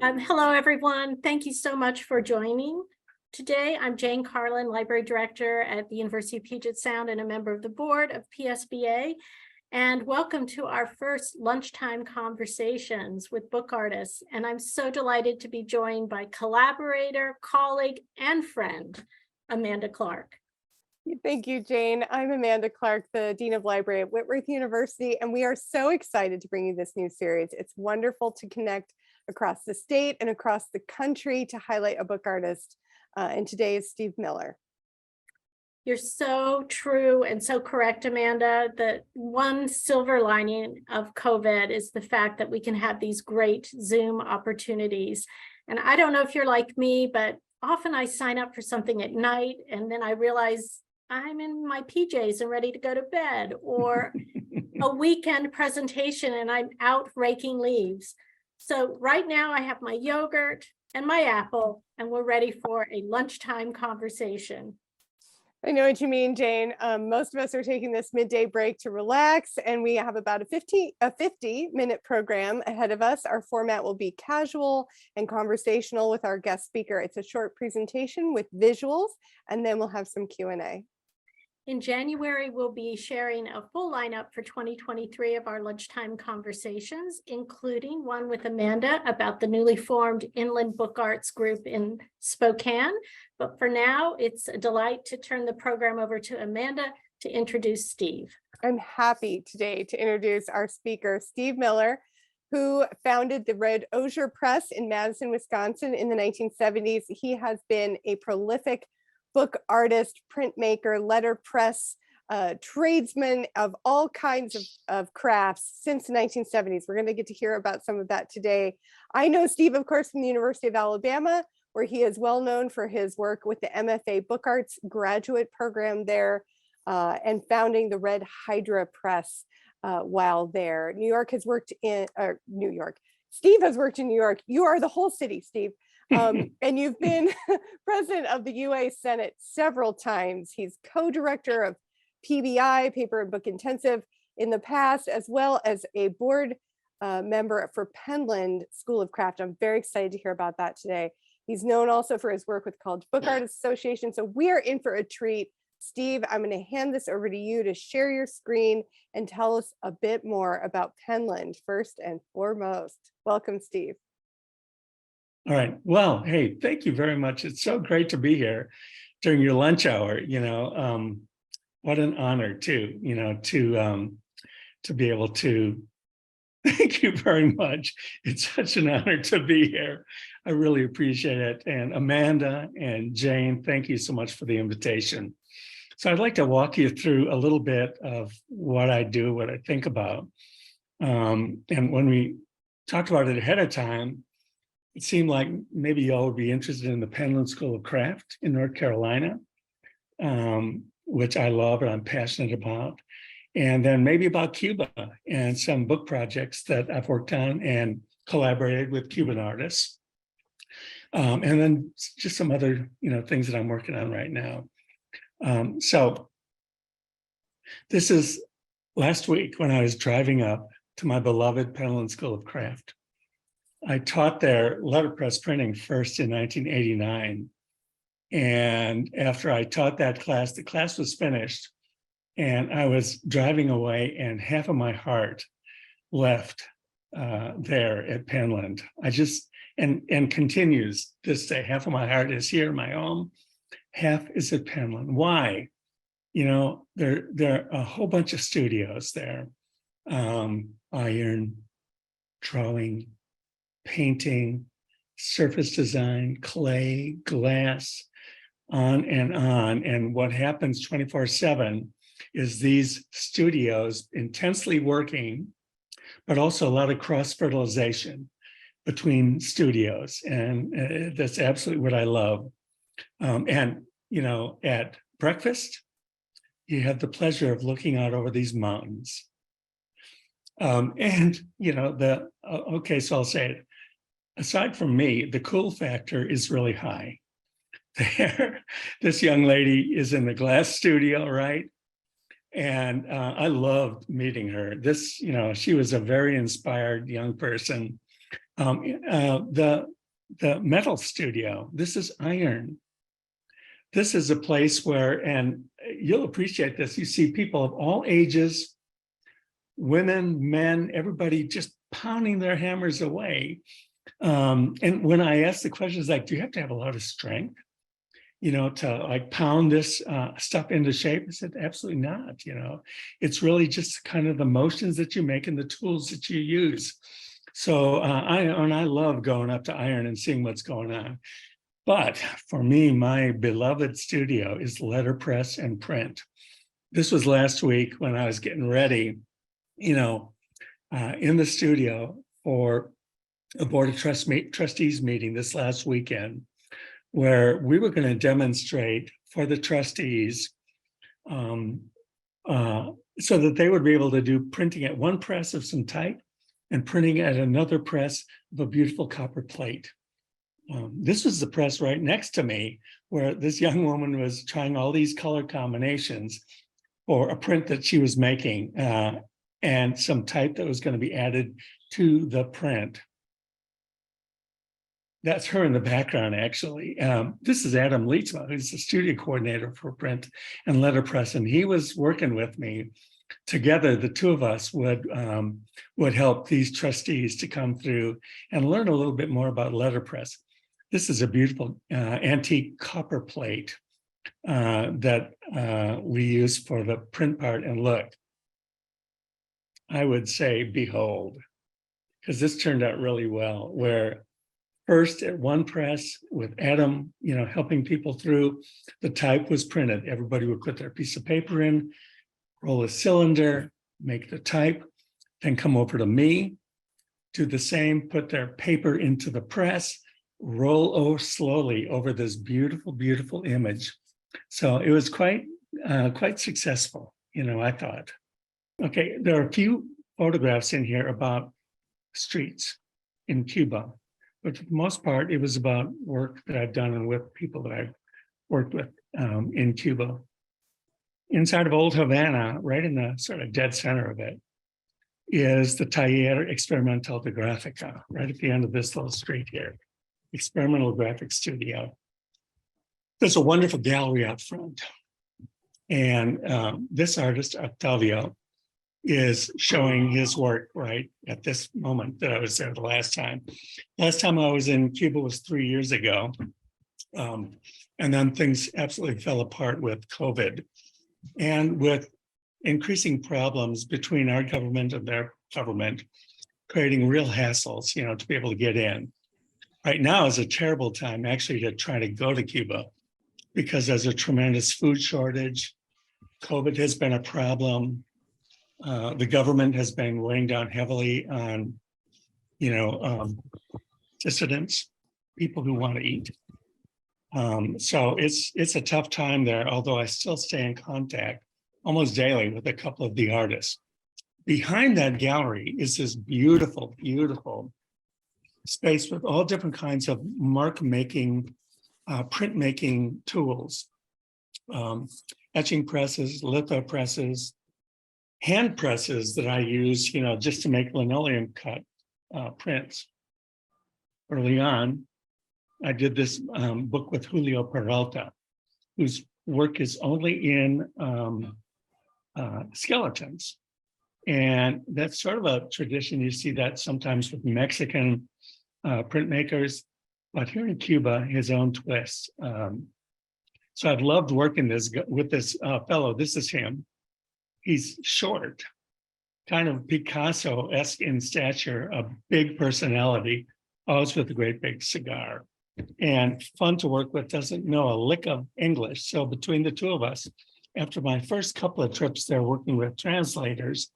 Hello, everyone. Thank you so much for joining. Today, I'm Jane Carlin, Library Director at the University of Puget Sound and a member of the board of PSBA. And welcome to our first Lunchtime Conversations with book artists. And I'm so delighted to be joined by collaborator, colleague, and friend, Amanda Clark. Thank you, Jane. I'm Amanda Clark, the Dean of Library at Whitworth University, and we are so excited to bring you this new series. It's wonderful to connect across the state and across the country to highlight a book artist, and today is Steve Miller. You're so true and so correct, Amanda. The one silver lining of COVID is the fact that we can have these great Zoom opportunities. And I don't know if you're like me, but often I sign up for something at night and then I realize I'm in my PJs and ready to go to bed, or a weekend presentation and I'm out raking leaves. So right now I have my yogurt and my apple and we're ready for a lunchtime conversation. I know what you mean, Jane. Most of us are taking this midday break to relax, and we have about a 50-minute program ahead of us. Our format will be casual and conversational with our guest speaker. It's a short presentation with visuals, and then we'll have some Q&A. In January, we'll be sharing a full lineup for 2023 of our lunchtime conversations, including one with Amanda about the newly formed Inland Book Arts group in Spokane. But for now, it's a delight to turn the program over to Amanda to introduce Steve. I'm happy today to introduce our speaker, Steve Miller, who founded the Red Osier Press in Madison, Wisconsin in the 1970s. He has been a prolific book artist, printmaker, letterpress, tradesman of all kinds of crafts since the 1970s. We're going to get to hear about some of that today. I know Steve, of course, from the University of Alabama, where he is well known for his work with the MFA Book Arts graduate program there, and founding the Red Hydra Press while there. New York has worked in, New York. Steve has worked in New York. You are the whole city, Steve. And you've been president of the UA Senate several times. He's co-director of PBI, Paper and Book Intensive, in the past, as well as a board member for Penland School of Craft. I'm very excited to hear about that today. He's known also for his work with College Book Artists Association. So we are in for a treat. Steve, I'm going to hand this over to you to share your screen and tell us a bit more about Penland first and foremost. Welcome, Steve. All right. Well, hey, thank you very much. It's so great to be here during your lunch hour. What an honor to be able to. Thank you very much. It's such an honor to be here. I really appreciate it. And Amanda and Jane, thank you so much for the invitation. So I'd like to walk you through a little bit of what I do, what I think about. And when we talked about it ahead of time, it seemed like maybe y'all would be interested in the Penland School of Craft in North Carolina, which I love and I'm passionate about. And then maybe about Cuba and some book projects that I've worked on and collaborated with Cuban artists. And then just some other, things that I'm working on right now. So this is last week when I was driving up to my beloved Penland School of Craft. I taught there letterpress printing first in 1989. And after I taught that class, the class was finished and I was driving away and half of my heart left there at Penland. And continues this day. Half of my heart is here in my home, half is at Penland. Why? There are a whole bunch of studios there. Iron, drawing, painting, surface design, clay, glass, on. And what happens 24/7 is these studios intensely working, but also a lot of cross-fertilization between studios. And that's absolutely what I love. At breakfast, you have the pleasure of looking out over these mountains. So I'll say it. Aside from me, the cool factor is really high. There, this young lady is in the glass studio, right? And I loved meeting her. She was a very inspired young person. The metal studio, this is iron. This is a place where, and you'll appreciate this, you see people of all ages, women, men, everybody just pounding their hammers away. And when I asked the questions like, do you have to have a lot of strength, to like pound this stuff into shape? I said, absolutely not. It's really just kind of the motions that you make and the tools that you use. So I love going up to iron and seeing what's going on. But for me, my beloved studio is letterpress and print. This was last week when I was getting ready, in the studio for a Board of Trustees meeting this last weekend, where we were going to demonstrate for the trustees so that they would be able to do printing at one press of some type and printing at another press of a beautiful copper plate. This was the press right next to me, where this young woman was trying all these color combinations for a print that she was making and some type that was going to be added to the print. That's her in the background, actually. This is Adam Leachma, who's the studio coordinator for print and letterpress, and he was working with me. Together, the two of us would help these trustees to come through and learn a little bit more about letterpress. This is a beautiful antique copper plate that we use for the print part. And look, I would say, behold, because this turned out really well, where first at one press with Adam, helping people through, the type was printed. Everybody would put their piece of paper in, roll a cylinder, make the type, then come over to me, do the same, put their paper into the press, roll slowly over this beautiful, beautiful image. So it was quite successful, I thought. Okay, there are a few photographs in here about streets in Cuba, but for the most part, it was about work that I've done and with people that I've worked with in Cuba. Inside of Old Havana, right in the sort of dead center of it, is the Taller Experimental de Grafica, right at the end of this little street here, Experimental Graphic Studio. There's a wonderful gallery out front. And this artist, Octavio, is showing his work right at this moment that I was there the last time. Last time I was in Cuba was 3 years ago. And then things absolutely fell apart with COVID. And with increasing problems between our government and their government, creating real hassles, to be able to get in. Right now is a terrible time actually to try to go to Cuba because there's a tremendous food shortage. COVID has been a problem. The government has been weighing down heavily on, dissidents, people who want to eat. So it's a tough time there, although I still stay in contact almost daily with a couple of the artists. Behind that gallery is this beautiful, beautiful space with all different kinds of mark making, print making tools, etching presses, litho presses, hand presses that I use, just to make linoleum cut prints. Early on, I did this book with Julio Peralta, whose work is only in skeletons. And that's sort of a tradition. You see that sometimes with Mexican printmakers, but here in Cuba, his own twist. So I've loved working with this fellow. This is him. He's short, kind of Picasso-esque in stature, a big personality, always with a great big cigar. And fun to work with, doesn't know a lick of English. So between the two of us, after my first couple of trips there working with translators,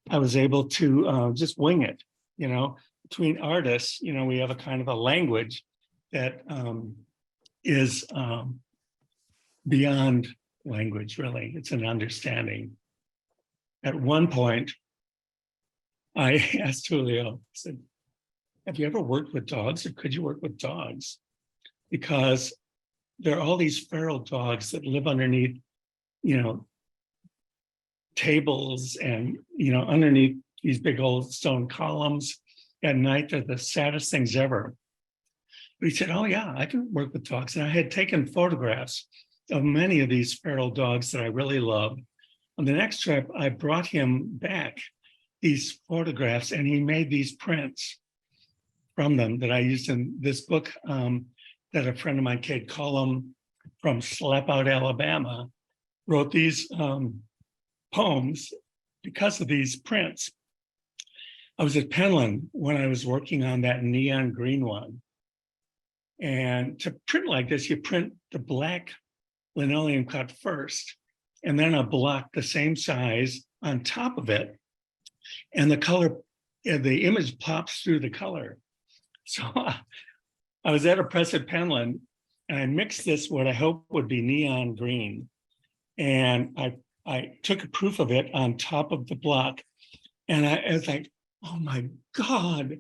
I was able to just wing it, between artists, we have a kind of a language that is beyond language, really. It's an understanding. At one point, I asked Julio, I said, have you ever worked with dogs, or could you work with dogs? Because there are all these feral dogs that live underneath, tables and, underneath these big old stone columns. at night, they're the saddest things ever. But he said, oh yeah, I can work with dogs. And I had taken photographs of many of these feral dogs that I really loved. On the next trip, I brought him back these photographs, and he made these prints from them that I used in this book that a friend of mine, Kate Cullum from Slap Out, Alabama, wrote these poems because of these prints. I was at Penland when I was working on that neon green one. And to print like this, you print the black linoleum cut first, and then a block the same size on top of it. And the color, the image pops through the color. So I was at a press at Penland, and I mixed this, what I hope would be neon green. And I took a proof of it on top of the block. And I was like, oh my God,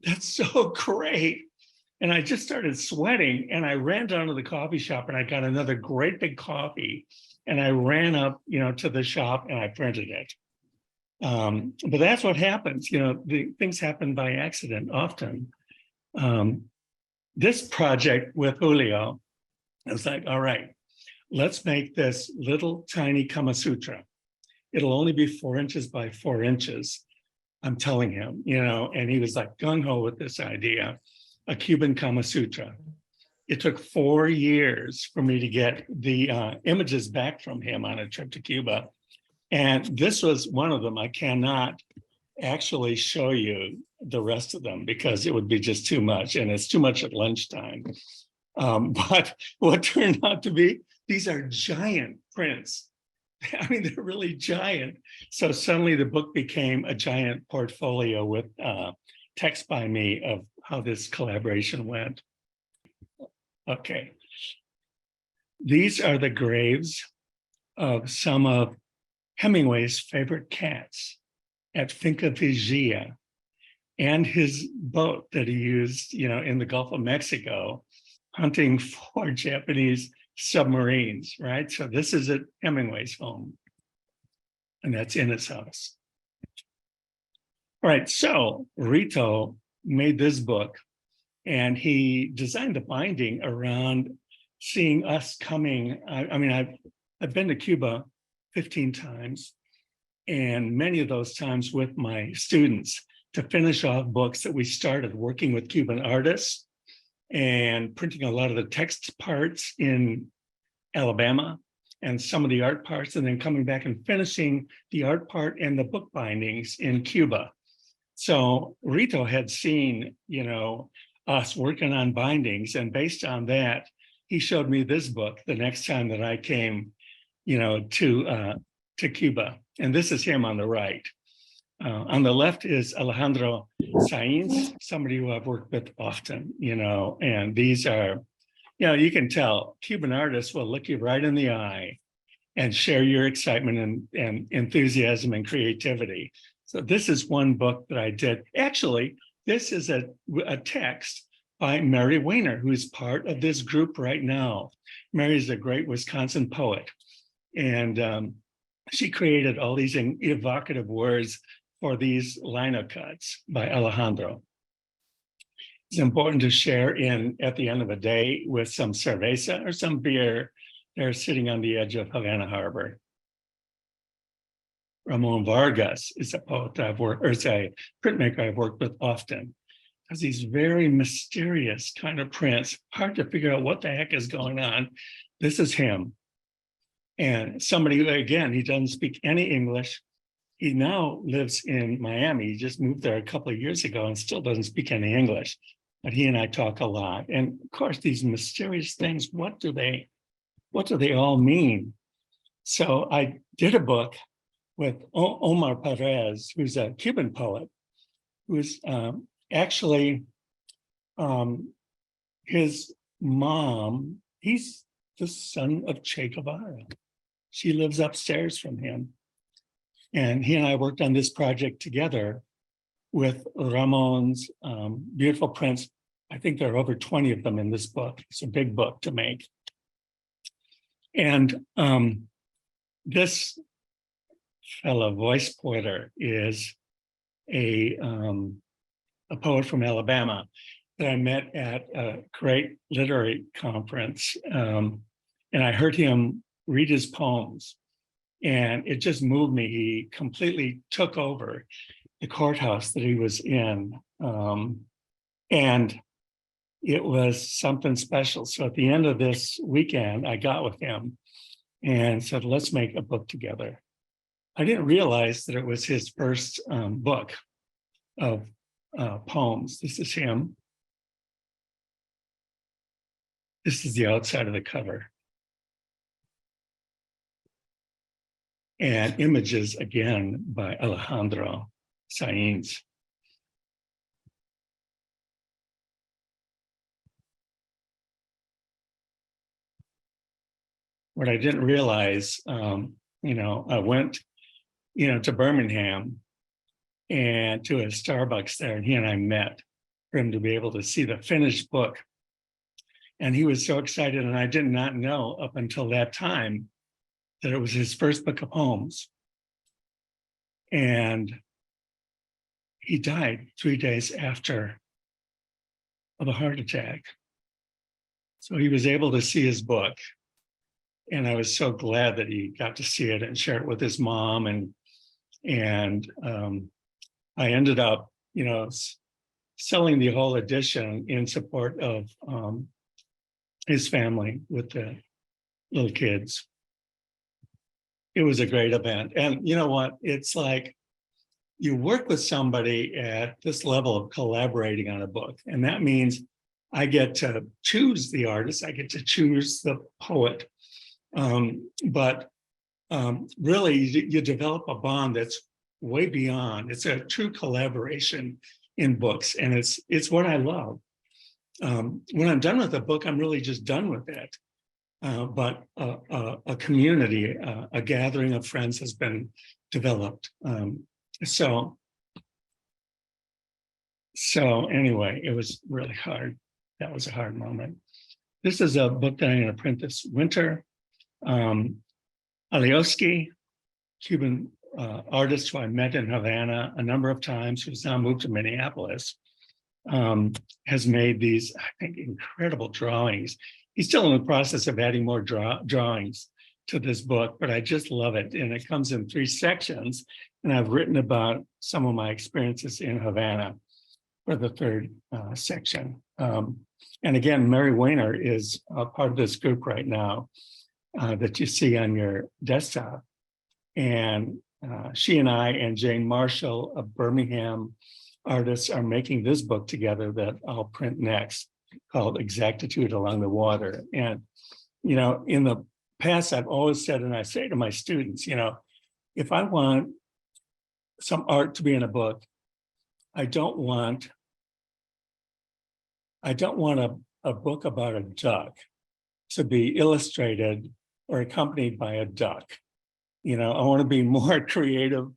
that's so great. And I just started sweating, and I ran down to the coffee shop, and I got another great big coffee. And I ran up, to the shop, and I printed it. But that's what happens. The things happen by accident often. This project with Julio, I was like, all right, let's make this little tiny Kama Sutra. It'll only be 4 inches by 4 inches. I'm telling him, and he was like gung-ho with this idea, a Cuban Kama Sutra. It took 4 years for me to get the images back from him on a trip to Cuba. And this was one of them. I cannot actually show you the rest of them because it would be just too much, and it's too much at lunchtime. But what turned out to be, these are giant prints. I mean, they're really giant. So suddenly the book became a giant portfolio with text by me of how this collaboration went. Okay. These are the graves of some of Hemingway's favorite cats at Finca Vigia, and his boat that he used, in the Gulf of Mexico, hunting for Japanese submarines, right? So this is at Hemingway's home, and that's in his house. All right, so Rito made this book, and he designed the binding around seeing us coming. I've been to Cuba 15 times, and many of those times with my students to finish off books that we started working with Cuban artists and printing a lot of the text parts in Alabama and some of the art parts, and then coming back and finishing the art part and the book bindings in Cuba. So Rito had seen, us working on bindings, and based on that, he showed me this book the next time that I came, to Cuba. And this is him on the right. On the left is Alejandro Sainz, somebody who I've worked with often, and these are, you can tell Cuban artists will look you right in the eye and share your excitement and enthusiasm and creativity. So this is one book that I did. Actually, this is a text by Mary Weiner, who's part of this group right now. Mary is a great Wisconsin poet, and she created all these evocative words for these lino cuts by Alejandro. It's important to share at the end of a day with some cerveza or some beer. They're sitting on the edge of Havana Harbor. Ramon Vargas is a poet is a printmaker I've worked with often. Has these very mysterious kind of prints, hard to figure out what the heck is going on. This is him. And somebody, again, he doesn't speak any English. He now lives in Miami. He just moved there a couple of years ago and still doesn't speak any English. But he and I talk a lot. And of course, these mysterious things, what do they all mean? So I did a book with Omar Perez, who's a Cuban poet, who's actually his mom, he's the son of Che Guevara. She lives upstairs from him. And he and I worked on this project together with Ramon's beautiful prints. I think there are over 20 of them in this book. It's a big book to make. And this fellow voice pointer is a a poet from Alabama that I met at a great literary conference. And I heard him read his poems, and it just moved me. He completely took over the courthouse that he was in. And it was something special. So at the end of this weekend, I got with him and said, let's make a book together. I didn't realize that it was his first book of poems. This is him. This is the outside of the cover. And images, again, by Alejandro Sainz. What I didn't realize, I went, to Birmingham and to a Starbucks there, and he and I met for him to be able to see the finished book. And he was so excited, and I did not know up until that time that it was his first book of poems. And he died 3 days after of a heart attack. So he was able to see his book. And I was so glad that he got to see it and share it with his mom. And I ended up, selling the whole edition in support of his family with the little kids. It was a great event. And you know what? It's like you work with somebody at this level of collaborating on a book. And that means I get to choose the artist, I get to choose the poet. But really, you develop a bond that's way beyond. It's a true collaboration in books, and it's what I love. When I'm done with a book, I'm really just done with it. But a community, a gathering of friends has been developed. So anyway, it was really hard. That was a hard moment. This is a book that I'm going to print this winter. Alioski, Cuban artist who I met in Havana a number of times, who's now moved to Minneapolis, has made these, I think, incredible drawings. He's still in the process of adding more drawings to this book, but I just love it. And it comes in 3 sections. And I've written about some of my experiences in Havana for the 3rd section. And again, Mary Weiner is a part of this group right now that you see on your desktop. And she and I and Jane Marshall, a Birmingham artist, are making this book together that I'll print next, called Exactitude Along the Water. And, in the past, I've always said, and I say to my students, if I want some art to be in a book, I don't want a book about a duck to be illustrated or accompanied by a duck. I want to be more creative,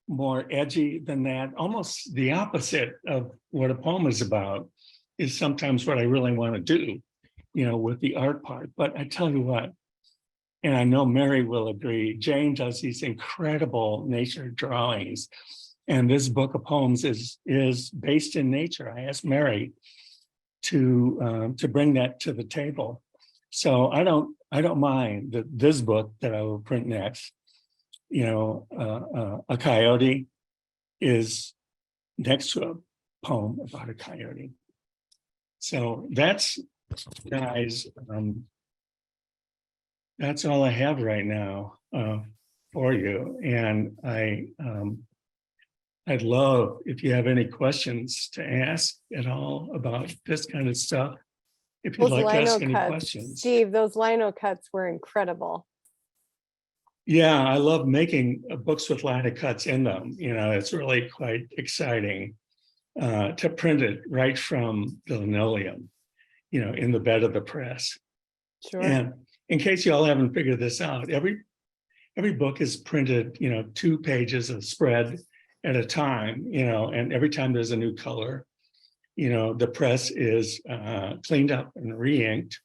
more edgy than that. Almost the opposite of what a poem is about is sometimes what I really want to do, with the art part. But I tell you what, and I know Mary will agree, Jane does these incredible nature drawings. And this book of poems is based in nature. I asked Mary to bring that to the table. So I don't mind that this book that I will print next, a coyote is next to a poem about a coyote. So that's, guys, that's all I have right now for you. And I'd love if you have any questions to ask at all about this kind of stuff. If you'd like to ask any questions. Steve, those lino cuts were incredible. Yeah, I love making books with lino cuts in them. It's really quite exciting to print it right from the linoleum, in the bed of the press. Sure. And in case you all haven't figured this out, every book is printed, 2 pages of spread at a time, and every time there's a new color, the press is cleaned up and re-inked.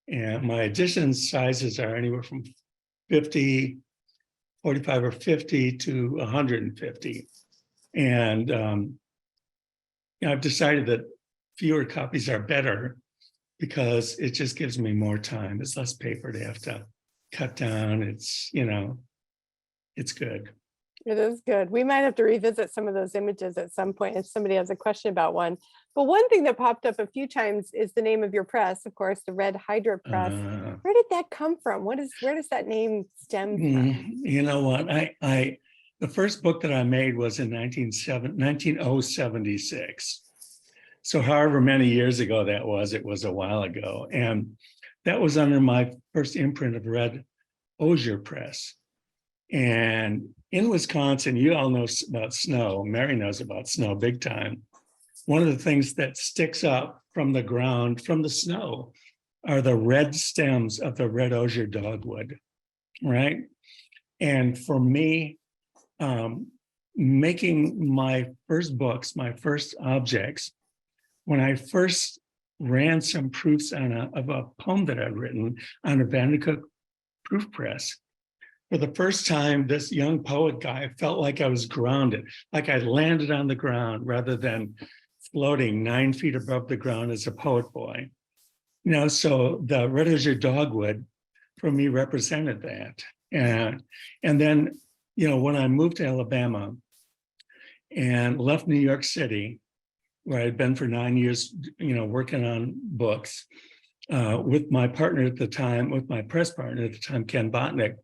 And my edition sizes are anywhere from 45 or 50 to 150. And I've decided that fewer copies are better because it just gives me more time. It's less paper to have to cut down. It's, it's good. It is good. We might have to revisit some of those images at some point if somebody has a question about one. But one thing that popped up a few times is the name of your press, of course, the Red Hydra Press. Where did that come from? Where does that name stem from? You know what? The first book that I made was in 1976. So however many years ago that was, it was a while ago. And that was under my first imprint of Red Osier Press. And in Wisconsin, you all know about snow. Mary knows about snow big time. One of the things that sticks up from the ground, from the snow, are the red stems of the red osier dogwood, right? And for me, making my first books, my first objects, when I first ran some proofs of a poem that I'd written on a Vandercook proof press, for the first time, this young poet guy felt like I was grounded, like I landed on the ground rather than floating 9 feet above the ground as a poet boy. So the red osier dogwood for me represented that. And then, when I moved to Alabama and left New York City, where I'd been for 9 years, working on books with my partner at the time, with my press partner at the time, Ken Botnick,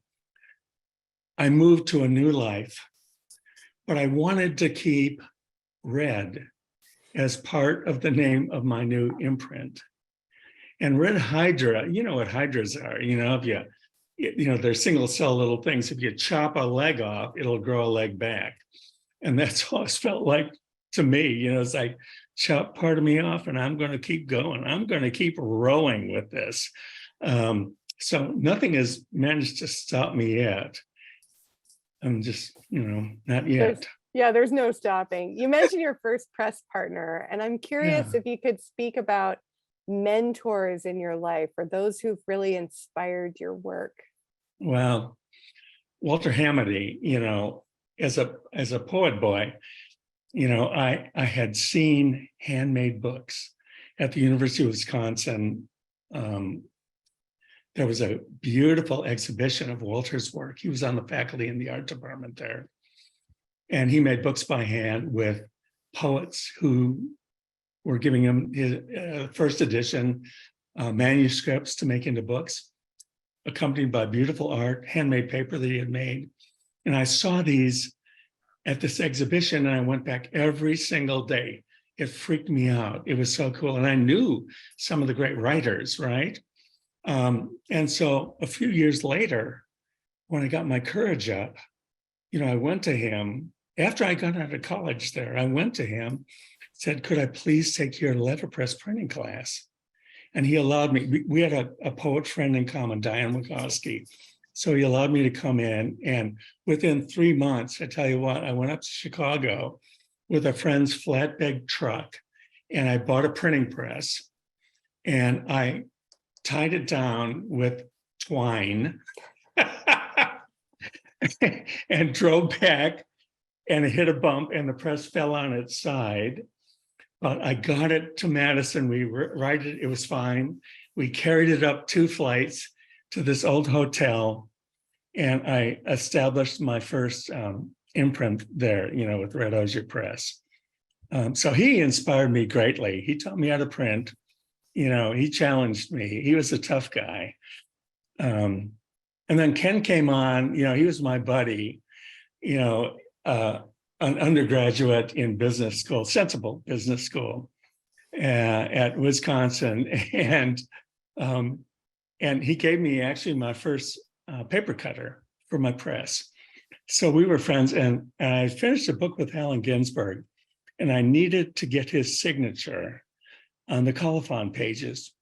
I moved to a new life, but I wanted to keep Red as part of the name of my new imprint. And Red Hydra, you know what hydras are, if they're single cell little things. If you chop a leg off, it'll grow a leg back. And that's all it felt like to me. It's like, chop part of me off and I'm going to keep going. I'm going to keep rowing with this. So nothing has managed to stop me yet. I'm just, not yet. There's no stopping. You mentioned your first press partner, and I'm curious if you could speak about mentors in your life or those who've really inspired your work. Well, Walter Hamady, as a poet boy, I had seen handmade books at the University of Wisconsin. There was a beautiful exhibition of Walter's work. He was on the faculty in the art department there. And he made books by hand with poets who were giving him his first edition manuscripts to make into books, accompanied by beautiful art, handmade paper that he had made. And I saw these at this exhibition and I went back every single day. It freaked me out. It was so cool. And I knew some of the great writers, right? And so a few years later, when I got my courage up, I went to him after I got out of college there. I went to him, said, could I please take your letterpress printing class? And he allowed me. We had a poet friend in common, Diane Wachowski. So he allowed me to come in. And within 3 months, I tell you what, I went up to Chicago with a friend's flatbed truck and I bought a printing press and I tied it down with twine and drove back, and it hit a bump and the press fell on its side. But I got it to Madison. We righted it. It was fine. We carried it up 2 flights to this old hotel, and I established my first imprint there, with Red Osier Press. So he inspired me greatly. He taught me how to print. He challenged me. He was a tough guy. And then Ken came on, he was my buddy, an undergraduate in business school, sensible business school at Wisconsin. And he gave me actually my first paper cutter for my press. So we were friends, and I finished a book with Allen Ginsberg, and I needed to get his signature on the colophon pages.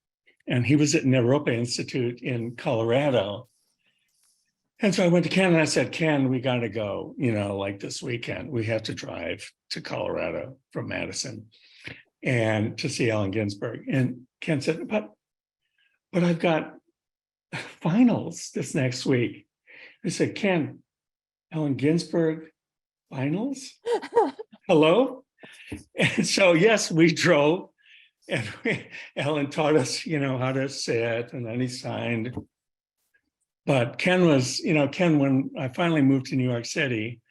And he was at Naropa Institute in Colorado. And so I went to Ken and I said, Ken, we got to go, like this weekend. We have to drive to Colorado from Madison and to see Allen Ginsberg. And Ken said, but I've got finals this next week. I said, Ken, Allen Ginsberg finals? Hello? And so, yes, we drove, and Ellen taught us, how to sit, and then he signed. But Ken was, Ken, when I finally moved to New York City,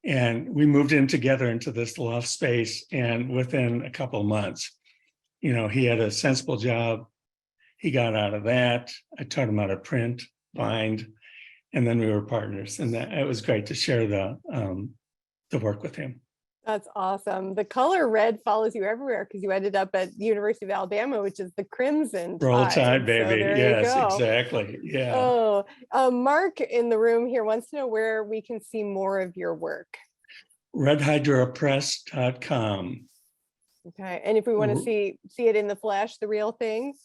and we moved in together into this loft space, and within a couple of months, he had a sensible job. He got out of that. I taught him how to print, bind, and then we were partners. And that it was great to share the work with him. That's awesome. The color red follows you everywhere because you ended up at the University of Alabama, which is the crimson Roll tide. Tide, So baby. there you Yes, go. exactly. Yeah. Oh, Mark in the room here wants to know where we can see more of your work. redhydrapress.com. Okay. And if we want to see it in the flesh, the real thing?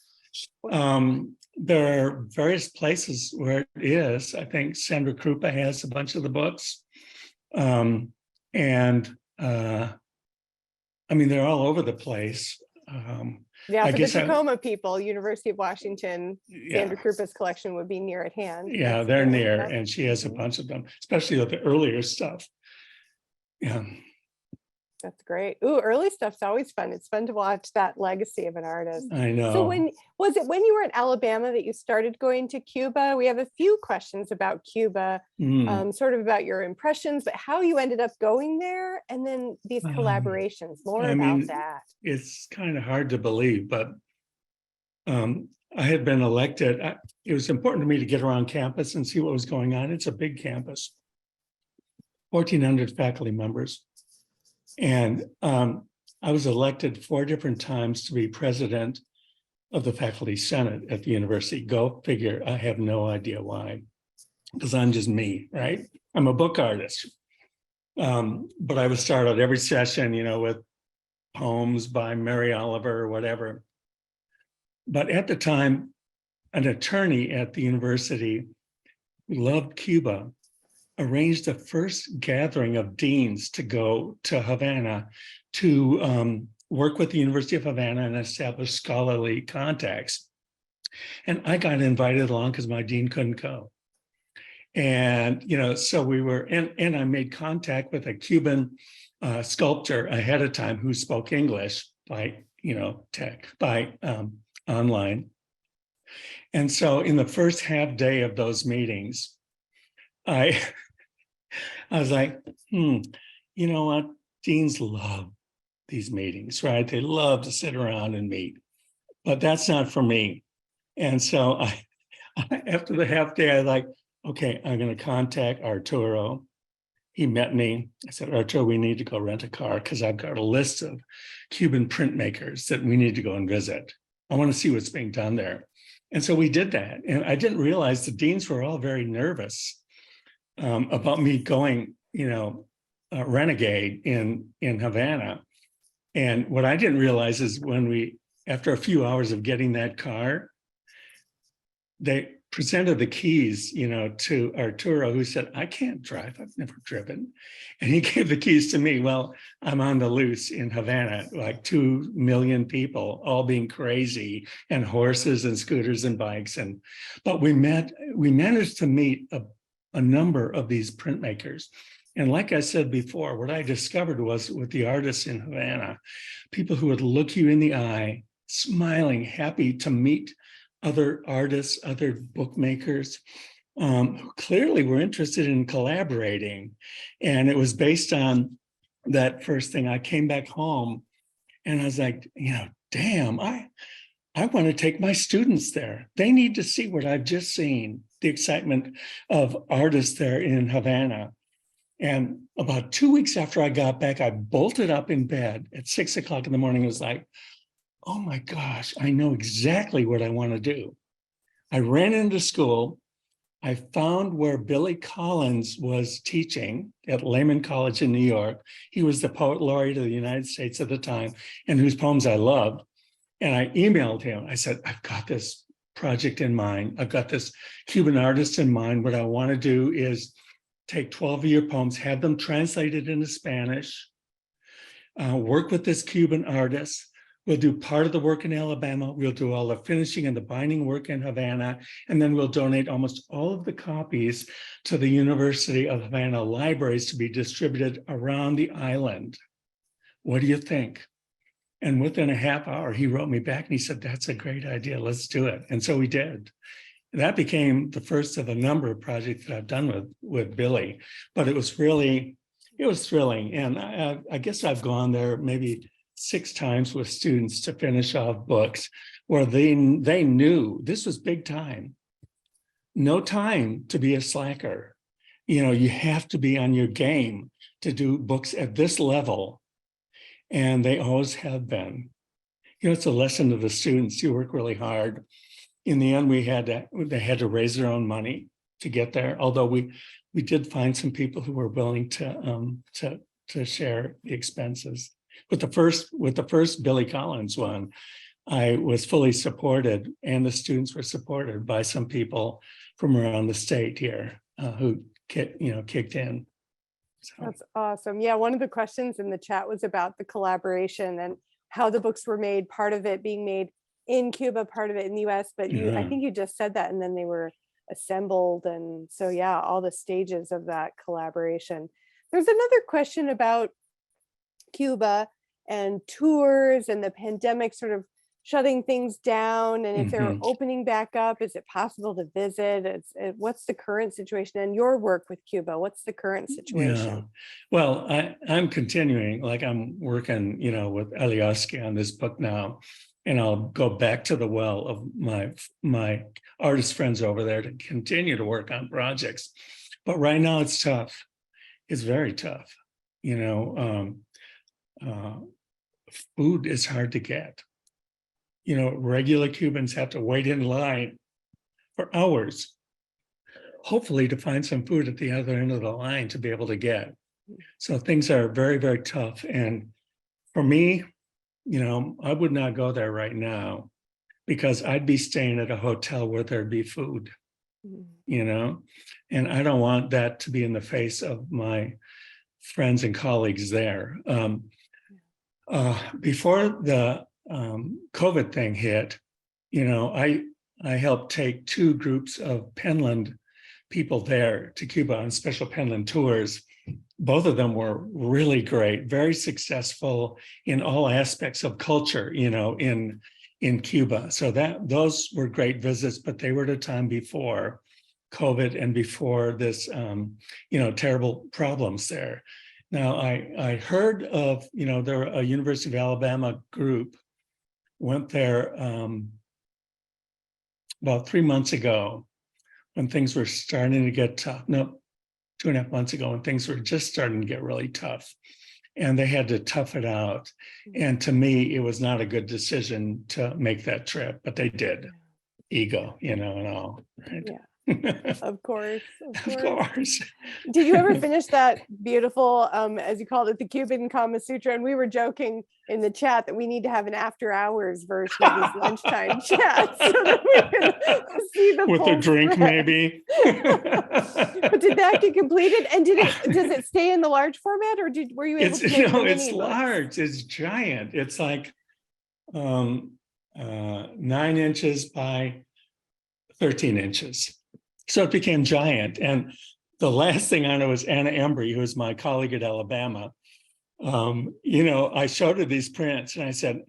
There are various places where it is. I think Sandra Krupa has a bunch of the books. They're all over the place. Yeah, I for the guess Tacoma people, University of Washington, Sandra yeah. Krupa's collection would be near at hand. Yeah, That's they're great. near, and she has a bunch of them, especially the earlier stuff. Yeah. That's great. Ooh, early stuff's always fun. It's fun to watch that legacy of an artist. I know. So when you were in Alabama that you started going to Cuba? We have a few questions about Cuba, sort of about your impressions, but how you ended up going there, and then these collaborations, more about that. It's kind of hard to believe, but I had been elected. It was important to me to get around campus and see what was going on. It's a big campus, 1,400 faculty members. And I was elected 4 different times to be president of the faculty senate at the university. Go figure. I have no idea why, because I'm just me, right? I'm a book artist. But I would start out every session, with poems by Mary Oliver or whatever. But at the time, an attorney at the university who loved Cuba arranged the first gathering of deans to go to Havana to work with the University of Havana and establish scholarly contacts. And I got invited along because my dean couldn't go. And, so we were, and I made contact with a Cuban sculptor ahead of time who spoke English by, online. And so in the first half day of those meetings, I was like, you know what? Deans love these meetings, right? They love to sit around and meet, but that's not for me. And so I after the half day, I like, okay, I'm going to contact Arturo. He met me. I said, Arturo, we need to go rent a car because I've got a list of Cuban printmakers that we need to go and visit. I want to see what's being done there. And so we did that. And I didn't realize the deans were all very nervous about me going, renegade in Havana. And what I didn't realize is after a few hours of getting that car, they presented the keys, to Arturo, who said, I can't drive. I've never driven. And he gave the keys to me. Well, I'm on the loose in Havana, like 2 million people, all being crazy, and horses and scooters and bikes. But we managed to meet a number of these printmakers. And like I said before, what I discovered was with the artists in Havana, people who would look you in the eye, smiling, happy to meet other artists, other bookmakers, who clearly were interested in collaborating. And it was based on that first thing. I came back home and I was like, damn, I want to take my students there. They need to see what I've just seen, the excitement of artists there in Havana. And about 2 weeks after I got back, I bolted up in bed at 6 o'clock in the morning. It was like, oh my gosh, I know exactly what I want to do. I ran into school. I found where Billy Collins was teaching at Lehman College in New York. He was the poet laureate of the United States at the time, and whose poems I loved. And I emailed him. I said, I've got this project in mind. I've got this Cuban artist in mind. What I want to do is take 12 of your poems, have them translated into Spanish, work with this Cuban artist. We'll do part of the work in Alabama. We'll do all the finishing and the binding work in Havana. And then we'll donate almost all of the copies to the University of Havana libraries to be distributed around the island. what do you think? And within a half hour, he wrote me back and he said, that's a great idea. Let's do it. And so we did. That became the first of a number of projects that I've done with Billy, but it was thrilling. And I guess I've gone there maybe 6 times with students to finish off books where they knew this was big time. No time to be a slacker. You have to be on your game to do books at this level. And they always have been. It's a lesson to the students. You work really hard. In the end, they had to raise their own money to get there. Although we did find some people who were willing to share the expenses. With the first Billy Collins one, I was fully supported, and the students were supported by some people from around the state here who kicked in. So. That's awesome. Yeah, one of the questions in the chat was about the collaboration and how the books were made, part of it being made in Cuba, part of it in the US, but I think you just said that, and then they were assembled. And so, yeah, all the stages of that collaboration. There's another question about Cuba and tours and the pandemic sort of shutting things down, and if they're opening back up, is it possible to visit? What's the current situation and your work with Cuba? What's the current situation? Yeah. Well, I'm continuing, like I'm working, with Alioski on this book now, and I'll go back to the well of my artist friends over there to continue to work on projects. But right now it's tough. It's very tough. Food is hard to get. Regular Cubans have to wait in line for hours, hopefully to find some food at the other end of the line to be able to get. So things are very, very tough. And for me, I would not go there right now because I'd be staying at a hotel where there'd be food, and I don't want that to be in the face of my friends and colleagues there. Before the COVID thing hit, I helped take 2 groups of Penland people there to Cuba on special Penland tours. Both of them were really great, very successful in all aspects of culture, in Cuba. So those were great visits, but they were at a time before COVID and before this, terrible problems there. Now, I heard of, there a University of Alabama group went there about 3 months ago when things were starting to get tough. No, 2.5 months ago when things were just starting to get really tough. And they had to tough it out. And to me, it was not a good decision to make that trip, but they did. Ego, and all. Right? Yeah. Of course. Of course. Did you ever finish that beautiful, as you called it, the Cuban Kama Sutra? And we were joking in the chat that we need to have an after hours version of these lunchtime chats so that we can see the with a drink, spread. maybe. But did that get completed? And does it stay in the large format, or were you able to make the mini it's books? large. It's giant. It's like 9 inches by 13 inches. So it became giant. And the last thing I know was Anna Embry, who was my colleague at Alabama. I showed her these prints and I said,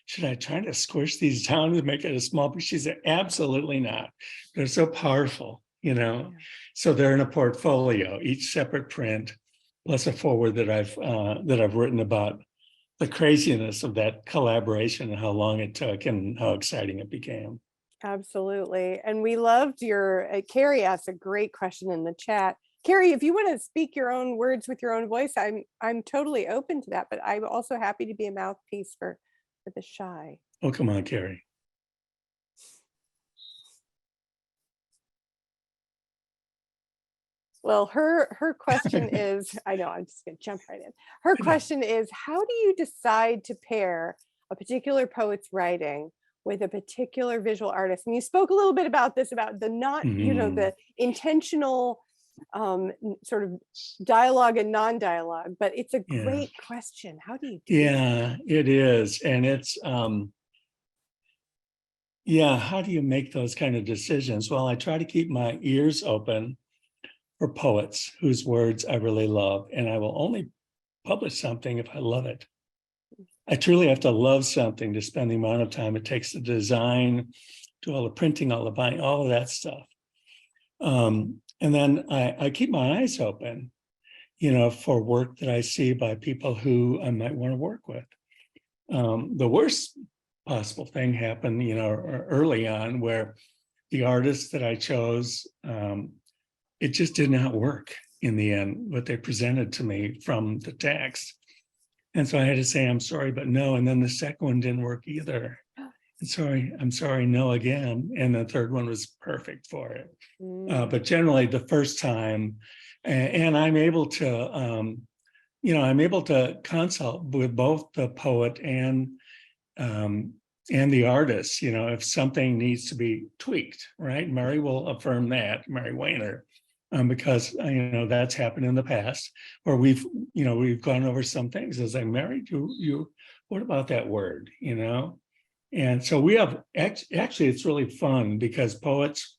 should I try to squish these down to make it a small piece? She said, absolutely not. They're so powerful, Yeah. So they're in a portfolio, each separate print, plus a foreword that I've written about the craziness of that collaboration and how long it took and how exciting it became. Absolutely. And we loved Carrie asked a great question in the chat. Carrie, if you want to speak your own words with your own voice, I'm totally open to that, but I'm also happy to be a mouthpiece for the shy. Oh, come on, Carrie. Well, her question is, I know, I'm just going to jump right in. Her question is, how do you decide to pair a particular poet's writing with a particular visual artist? And you spoke a little bit about this, about the the intentional sort of dialogue and non-dialogue, but it's a great question. How do you do that? It is. And it's, how do you make those kind of decisions? Well, I try to keep my ears open for poets whose words I really love, and I will only publish something if I love it. I truly have to love something to spend the amount of time it takes to design, do all the printing, all the buying, all of that stuff. And then I keep my eyes open, for work that I see by people who I might want to work with. The worst possible thing happened, early on, where the artists that I chose, it just did not work in the end, what they presented to me from the text. And so I had to say, I'm sorry, but no. And then the second one didn't work either. I'm sorry, no again. And the third one was perfect for it. But generally the first time, and I'm able to, I'm able to consult with both the poet and the artist, if something needs to be tweaked, right? Mary will affirm that, Mary Weiner, because, that's happened in the past where we've gone over some things. As like, Mary, what about that word, And so we have, actually, it's really fun because poets,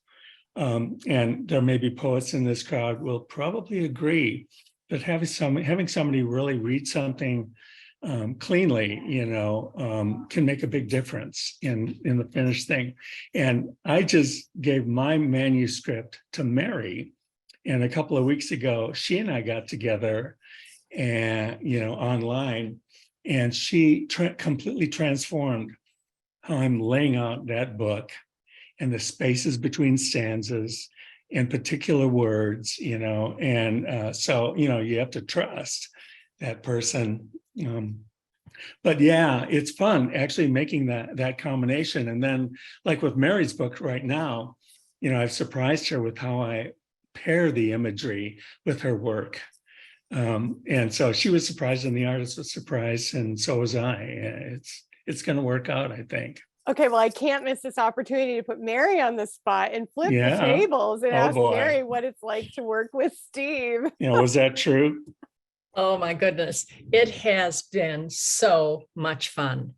and there may be poets in this crowd, will probably agree that having somebody really read something cleanly, can make a big difference in the finished thing. And I just gave my manuscript to Mary, and a couple of weeks ago, she and I got together, and online, and she completely transformed how I'm laying out that book and the spaces between stanzas and particular words, and so, you have to trust that person. But yeah, it's fun actually making that combination. And then like with Mary's book right now, I've surprised her with how I pair the imagery with her work. And so she was surprised and the artist was surprised, and so was I. It's going to work out, I think. Okay, well, I can't miss this opportunity to put Mary on the spot and flip the Yeah. tables and Oh, ask boy. Mary what it's like to work with Steve. Was that true? Oh my goodness. It has been so much fun.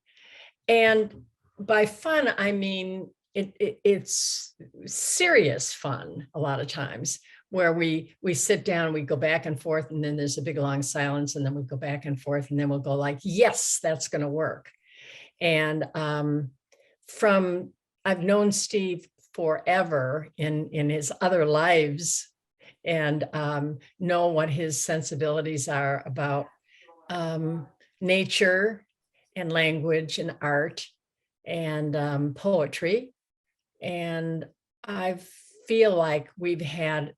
And by fun, I mean, it's serious fun a lot of times, where we sit down, we go back and forth, and then there's a big long silence, and then we go back and forth, and then we'll go like, yes, that's going to work. And I've known Steve forever in his other lives, and know what his sensibilities are about nature and language and art and poetry. And I feel like we've had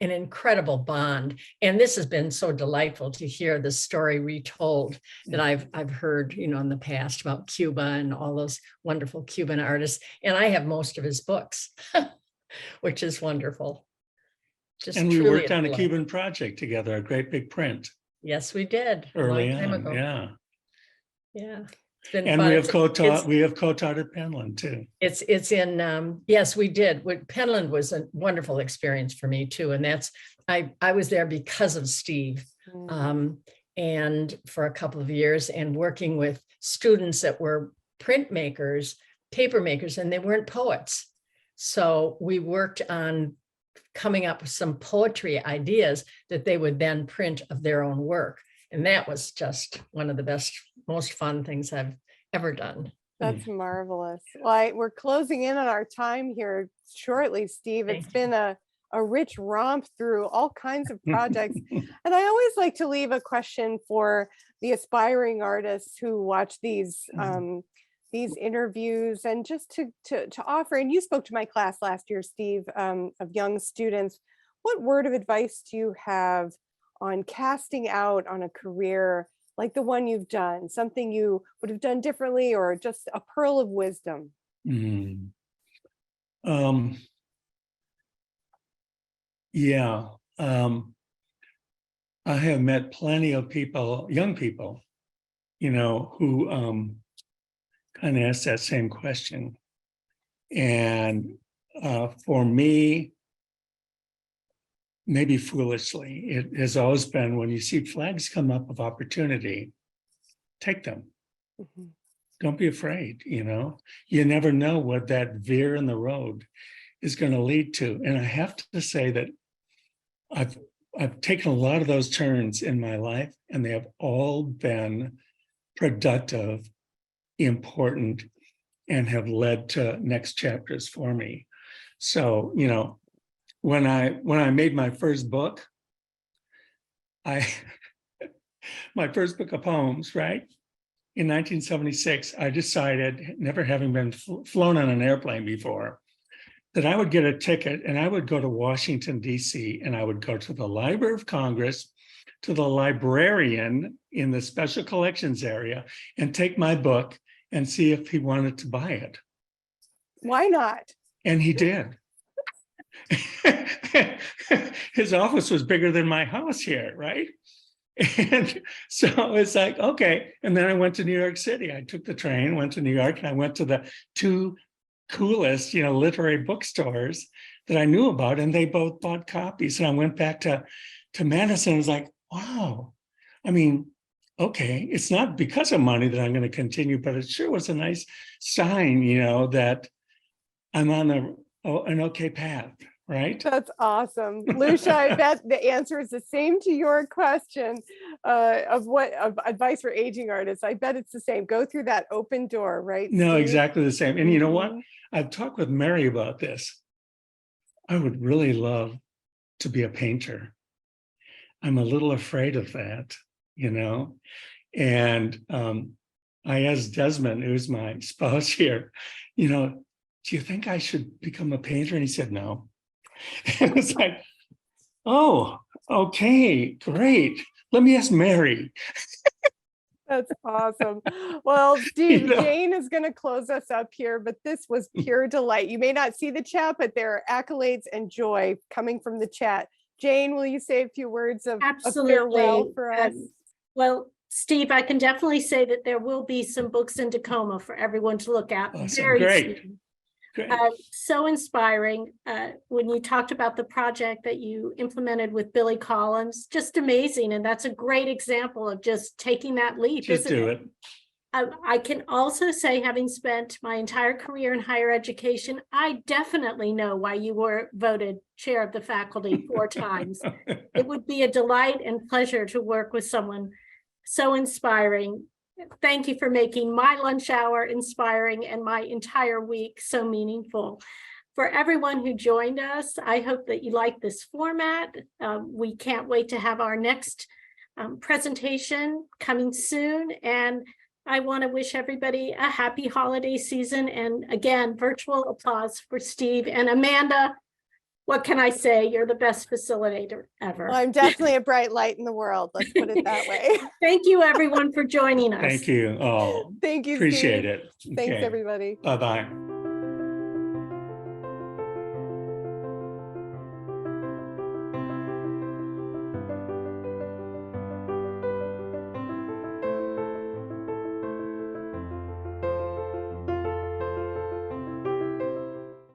an incredible bond. And this has been so delightful to hear the story retold that I've heard, in the past about Cuba and all those wonderful Cuban artists. And I have most of his books, which is wonderful. And we worked on a Cuban project together, a great big print. Yes, we did. Early a long time on, ago. yeah. Yeah. It's been And fun. we have co-taught at Penland too. It's in yes, we did. Penland was a wonderful experience for me too. And that's I was there because of Steve. And for a couple of years, and working with students that were printmakers, paper makers, and they weren't poets. So we worked on coming up with some poetry ideas that they would then print of their own work. And that was just one of the best, most fun things I've ever done. That's marvelous. Well, we're closing in on our time here shortly, Steve. It's been a rich romp through all kinds of projects. And I always like to leave a question for the aspiring artists who watch these interviews, and just to offer, and you spoke to my class last year, Steve, of young students. What word of advice do you have on casting out on a career like the one you've done, something you would have done differently, or just a pearl of wisdom? Yeah. I have met plenty of people, young people, who kind of ask that same question. And for me, maybe foolishly, it has always been, when you see flags come up of opportunity, take them. Don't be afraid, You never know what that veer in the road is going to lead to. And I have to say that I've taken a lot of those turns in my life, and they have all been productive, important, and have led to next chapters for me. So, you know, when I made my first book, my first book of poems, right? In 1976, I decided, never having been flown on an airplane before, that I would get a ticket and I would go to Washington, D.C., and I would go to the Library of Congress, to the librarian in the special collections area, and take my book and see if he wanted to buy it. Why not? And he did. His office was bigger than my house here, right? And so it's like, okay. And then I went to New York City. I took the train, went to New York, and I went to the two coolest, you know, literary bookstores that I knew about, and they both bought copies. And I went back to Madison. I was like, wow. I mean, okay, it's not because of money that I'm going to continue, but it sure was a nice sign, you know, that I'm on an okay path, right? That's awesome. Lucia, I bet the answer is the same to your question of advice for aging artists. I bet it's the same. Go through that open door, right? No, Steve? exactly the same. And you know what? Mhm. I've talked with Mary about this. I would really love to be a painter. I'm a little afraid of that, you know? And I asked Desmond, who's my spouse here, you know, do you think I should become a painter? And he said, no. And it's like, oh, okay, great. Let me ask Mary. That's awesome. Well, Steve, You know? Jane is going to close us up here, but this was pure delight. You may not see the chat, but there are accolades and joy coming from the chat. Jane, will you say a few words of farewell for us? Well, Steve, I can definitely say that there will be some books in Tacoma for everyone to look at Awesome. very Great. soon. Great. So inspiring. When you talked about the project that you implemented with Billy Collins, just amazing. And that's a great example of just taking that leap. Just do it. I can also say, having spent my entire career in higher education, I definitely know why you were voted chair of the faculty 4 times. It would be a delight and pleasure to work with someone so inspiring. Thank you for making my lunch hour inspiring and my entire week so meaningful. For everyone who joined us, I hope that you like this format. We can't wait to have our next presentation coming soon. And I want to wish everybody a happy holiday season. And again, virtual applause for Steve and Amanda. What can I say? You're the best facilitator ever. Well, I'm definitely a bright light in the world. Let's put it that way. Thank you, everyone, for joining us. Thank you. Oh, Thank you, appreciate Steve. it. Thanks, Okay. everybody. Bye-bye.